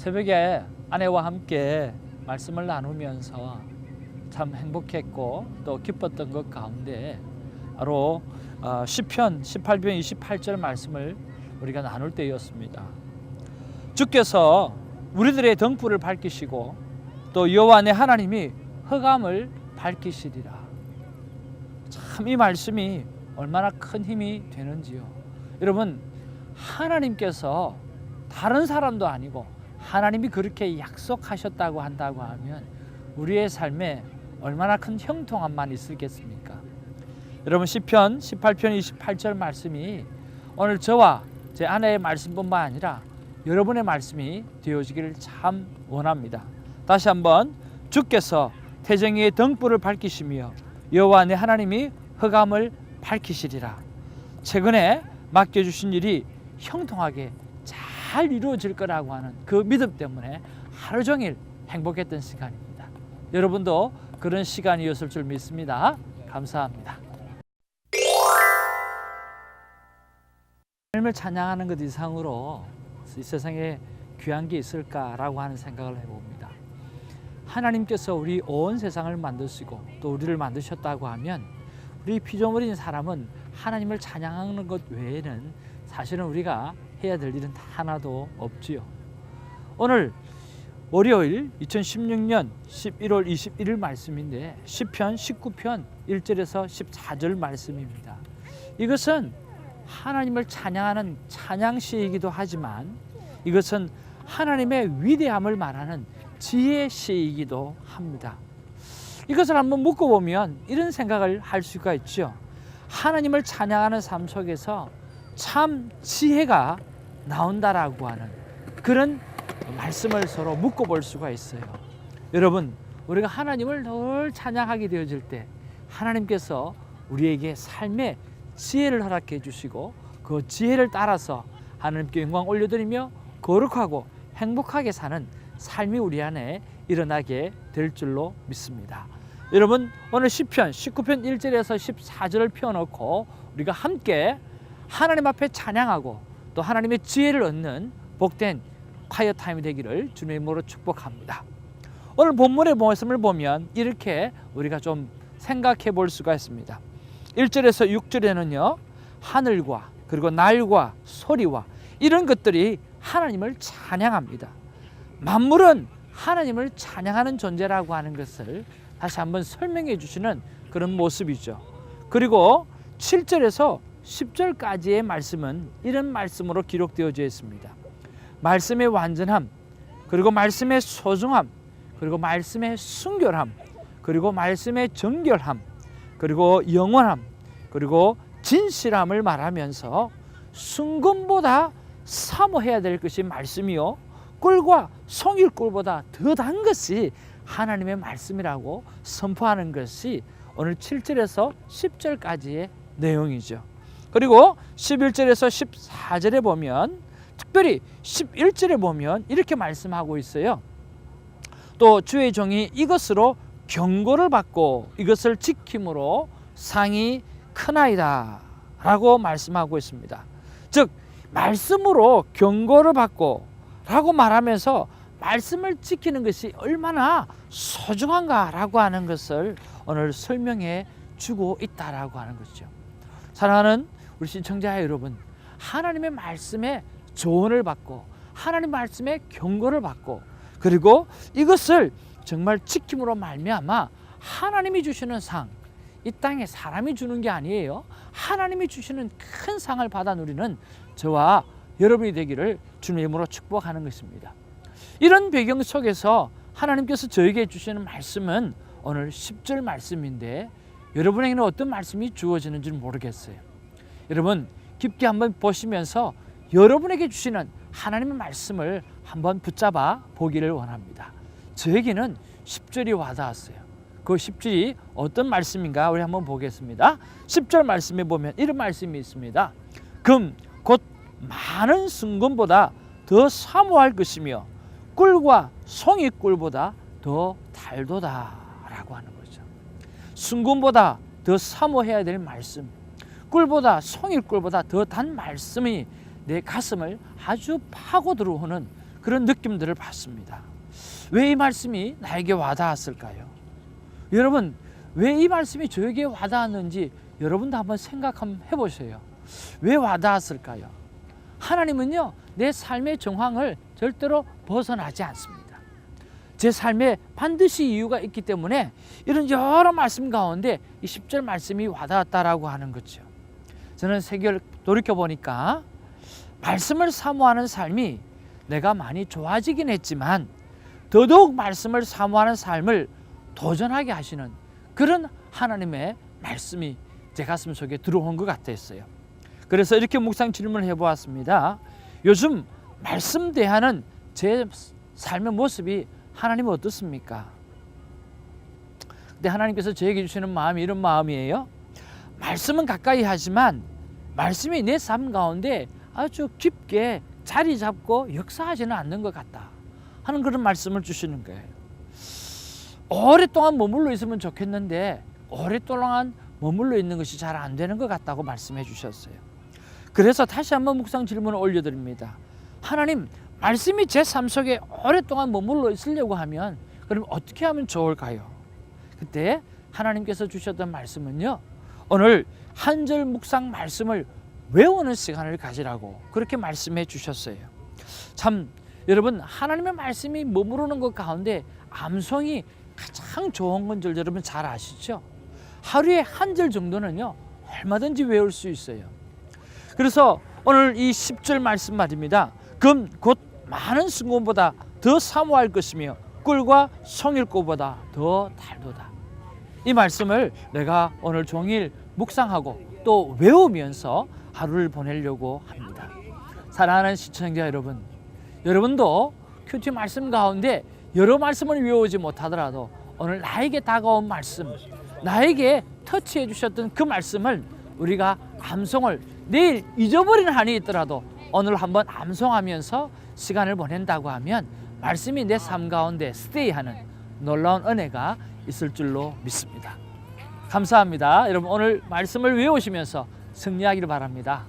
새벽에 아내와 함께 말씀을 나누면서 참 행복했고 또 기뻤던 것 가운데 바로 시편 18편 28절 말씀을 우리가 나눌 때였습니다. 주께서 우리들의 등불을 밝히시고 또 여호와 내 하나님이 흑암을 밝히시리라. 참 이 말씀이 얼마나 큰 힘이 되는지요. 여러분, 하나님께서 다른 사람도 아니고 하나님이 그렇게 약속하셨다고 한다고 하면 우리의 삶에 얼마나 큰 형통함만 있겠습니까? 여러분, 시편 18편 28절 말씀이 오늘 저와 제 아내의 말씀뿐만 아니라 여러분의 말씀이 되어지기를 참 원합니다. 다시 한번, 주께서 태정이의 등불을 밝히시며 여호와 내 하나님이 흑암을 밝히시리라. 최근에 맡겨주신 일이 형통하게 잘 이루어질 거라고 하는 그 믿음 때문에 하루 종일 행복했던 시간입니다. 여러분도 그런 시간이었을 줄 믿습니다. 감사합니다. 하나님을 찬양하는 것 이상으로 이 세상에 귀한 게 있을까라고 하는 생각을 해봅니다. 하나님께서 우리 온 세상을 만드시고 또 우리를 만드셨다고 하면 우리 피조물인 사람은 하나님을 찬양하는 것 외에는 사실은 우리가 해야 될 일은 하나도 없지요. 오늘 월요일 2016년 11월 21일 말씀인데 시편 19편 1절에서 14절 말씀입니다. 이것은 하나님을 찬양하는 찬양시이기도 하지만 이것은 하나님의 위대함을 말하는 지혜시이기도 합니다. 이것을 한번 묶어보면 이런 생각을 할 수가 있죠. 하나님을 찬양하는 삶 속에서 참 지혜가 나온다라고 하는 그런 말씀을 서로 묶어볼 수가 있어요. 여러분, 우리가 하나님을 늘 찬양하게 되어질 때 하나님께서 우리에게 삶의 지혜를 허락해 주시고 그 지혜를 따라서 하나님께 영광 올려드리며 거룩하고 행복하게 사는 삶이 우리 안에 일어나게 될 줄로 믿습니다. 여러분, 오늘 시편 19편 1절에서 14절을 펴놓고 우리가 함께 하나님 앞에 찬양하고 또 하나님의 지혜를 얻는 복된 콰이어 타임이 되기를 주님의 이름으로 축복합니다. 오늘 본문의 말씀을 보면 이렇게 우리가 좀 생각해 볼 수가 있습니다. 1절에서 6절에는요, 하늘과 그리고 날과 소리와 이런 것들이 하나님을 찬양합니다. 만물은 하나님을 찬양하는 존재라고 하는 것을 다시 한번 설명해 주시는 그런 모습이죠. 그리고 7절에서 10절까지의 말씀은 이런 말씀으로 기록되어져 있습니다. 말씀의 완전함, 그리고 말씀의 소중함, 그리고 말씀의 순결함, 그리고 말씀의 정결함, 그리고 영원함, 그리고 진실함을 말하면서 순금보다 사모해야 될 것이 말씀이요 꿀과 송일꿀보다 더 단 것이 하나님의 말씀이라고 선포하는 것이 오늘 7절에서 10절까지의 내용이죠. 그리고 11절에서 14절에 보면, 특별히 11절에 보면 이렇게 말씀하고 있어요. 또 주의 종이 이것으로 경고를 받고 이것을 지킴으로 상이 크나이다 라고 말씀하고 있습니다. 즉 말씀으로 경고를 받고 라고 말하면서 말씀을 지키는 것이 얼마나 소중한가 라고 하는 것을 오늘 설명해 주고 있다라고 하는 것이죠. 사랑하는 우리 시청자 여러분, 하나님의 말씀에 조언을 받고 하나님 말씀에 경고를 받고 그리고 이것을 정말 지킴으로 말미암아 하나님이 주시는 상, 이 땅에 사람이 주는 게 아니에요. 하나님이 주시는 큰 상을 받아 누리는 저와 여러분이 되기를 주님의 이름으로 축복하는 것입니다. 이런 배경 속에서 하나님께서 저에게 주시는 말씀은 오늘 10절 말씀인데 여러분에게는 어떤 말씀이 주어지는지 모르겠어요. 여러분, 깊게 한번 보시면서 여러분에게 주시는 하나님의 말씀을 한번 붙잡아 보기를 원합니다. 저에게는 10절이 와닿았어요. 그 10절이 어떤 말씀인가 우리 한번 보겠습니다. 10절 말씀에 보면 이런 말씀이 있습니다. 금 곧 많은 순금보다 더 사모할 것이며 꿀과 송이꿀보다 더 달도다 라고 하는 거죠. 순금보다 더 사모해야 될 말씀, 꿀보다 송이꿀보다 더 단 말씀이 내 가슴을 아주 파고 들어오는 그런 느낌들을 받습니다. 왜 이 말씀이 나에게 와닿았을까요? 여러분, 왜 이 말씀이 저에게 와닿았는지 여러분도 한번 생각 한번 해보세요. 왜 와닿았을까요? 하나님은요, 내 삶의 정황을 절대로 벗어나지 않습니다. 제 삶에 반드시 이유가 있기 때문에 이런 여러 말씀 가운데 이 10절 말씀이 와닿았다라고 하는 거죠. 저는 세계를 돌이켜보니까 말씀을 사모하는 삶이 내가 많이 좋아지긴 했지만 더더욱 말씀을 사모하는 삶을 도전하게 하시는 그런 하나님의 말씀이 제 가슴 속에 들어온 것 같았어요. 그래서 이렇게 묵상 질문을 해보았습니다. 요즘 말씀 대하는 제 삶의 모습이 하나님은 어떻습니까? 근데 하나님께서 저에게 주시는 마음이 이런 마음이에요. 말씀은 가까이 하지만 말씀이 내 삶 가운데 아주 깊게 자리 잡고 역사하지는 않는 것 같다 하는 그런 말씀을 주시는 거예요. 오랫동안 머물러 있으면 좋겠는데 오랫동안 머물러 있는 것이 잘 안 되는 것 같다고 말씀해 주셨어요. 그래서 다시 한번 묵상 질문을 올려드립니다. 하나님, 말씀이 제 삶 속에 오랫동안 머물러 있으려고 하면 그럼 어떻게 하면 좋을까요? 그때 하나님께서 주셨던 말씀은요, 오늘 한 절 묵상 말씀을 외우는 시간을 가지라고 그렇게 말씀해 주셨어요. 참 여러분, 하나님의 말씀이 머무르는 것 가운데 암송이 가장 좋은 건 줄 여러분 잘 아시죠? 하루에 한 절 정도는요 얼마든지 외울 수 있어요. 그래서 오늘 이 10절 말씀 말입니다. 금 곧 많은 순금보다 더 사모할 것이며 꿀과 송일꽃보다 더 달도다. 이 말씀을 내가 오늘 종일 묵상하고 또 외우면서 하루를 보내려고 합니다. 사랑하는 시청자 여러분, 여러분도 큐티 말씀 가운데 여러 말씀을 외우지 못하더라도 오늘 나에게 다가온 말씀, 나에게 터치해 주셨던 그 말씀을 우리가 암송을 내일 잊어버리는 한이 있더라도 오늘 한번 암송하면서 시간을 보낸다고 하면 말씀이 내 삶 가운데 스테이하는 놀라운 은혜가 있을 줄로 믿습니다. 감사합니다. 여러분 오늘 말씀을 외우시면서 승리하기를 바랍니다.